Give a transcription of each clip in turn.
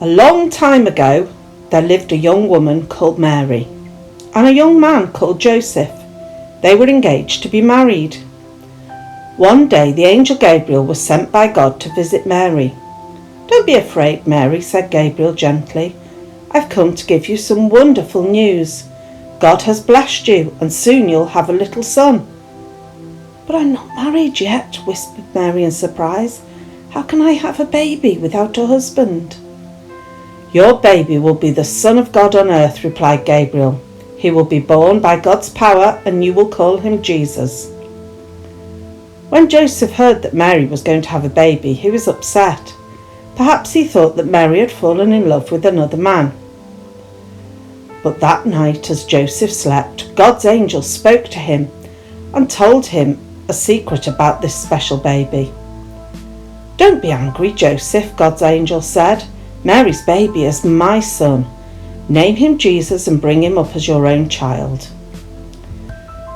A long time ago, there lived a young woman called Mary and a young man called Joseph. They were engaged to be married. One day the angel Gabriel was sent by God to visit Mary. "Don't be afraid, Mary," said Gabriel gently. "I've come to give you some wonderful news. God has blessed you, and soon you'll have a little son." "But I'm not married yet," whispered Mary in surprise. "How can I have a baby without a husband?" "Your baby will be the Son of God on earth," replied Gabriel. "He will be born by God's power, and you will call him Jesus." When Joseph heard that Mary was going to have a baby, he was upset. Perhaps he thought that Mary had fallen in love with another man. But that night, as Joseph slept, God's angel spoke to him and told him a secret about this special baby. "Don't be angry, Joseph," God's angel said. "Mary's baby is my son. Name him Jesus and bring him up as your own child."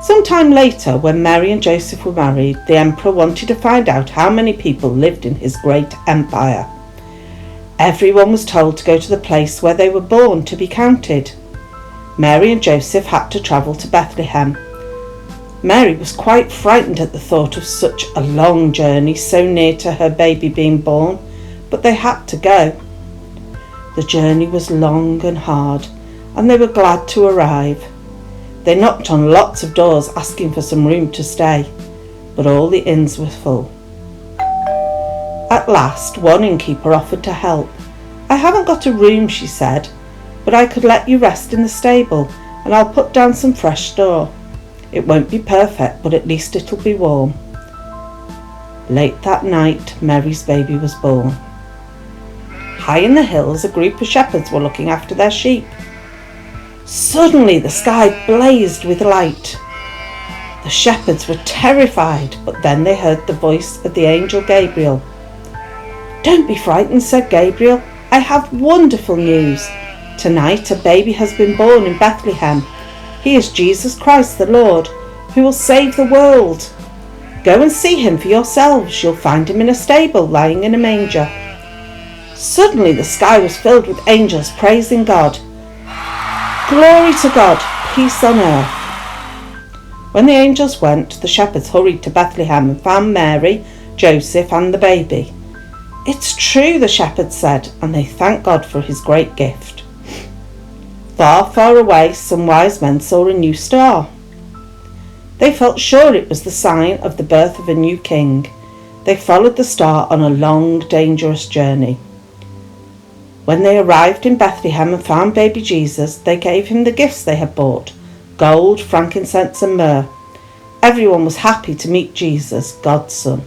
Some time later, when Mary and Joseph were married, the emperor wanted to find out how many people lived in his great empire. Everyone was told to go to the place where they were born to be counted. Mary and Joseph had to travel to Bethlehem. Mary was quite frightened at the thought of such a long journey so near to her baby being born, but they had to go. The journey was long and hard, and they were glad to arrive. They knocked on lots of doors asking for some room to stay, but all the inns were full. At last, one innkeeper offered to help. "I haven't got a room," she said, "but I could let you rest in the stable, and I'll put down some fresh straw. It won't be perfect, but at least it'll be warm." Late that night, Mary's baby was born. High in the hills, a group of shepherds were looking after their sheep. Suddenly, the sky blazed with light. The shepherds were terrified, but then they heard the voice of the angel Gabriel. "Don't be frightened," said Gabriel. "I have wonderful news. Tonight, a baby has been born in Bethlehem. He is Jesus Christ the Lord, who will save the world. Go and see him for yourselves. You'll find him in a stable, lying in a manger." Suddenly the sky was filled with angels praising God. "Glory to God, peace on earth." When the angels went, the shepherds hurried to Bethlehem and found Mary, Joseph and the baby. "It's true," the shepherds said, and they thanked God for his great gift. Far, far away, some wise men saw a new star. They felt sure it was the sign of the birth of a new king. They followed the star on a long, dangerous journey. When they arrived in Bethlehem and found baby Jesus, they gave him the gifts they had bought: gold, frankincense and myrrh. Everyone was happy to meet Jesus, God's son.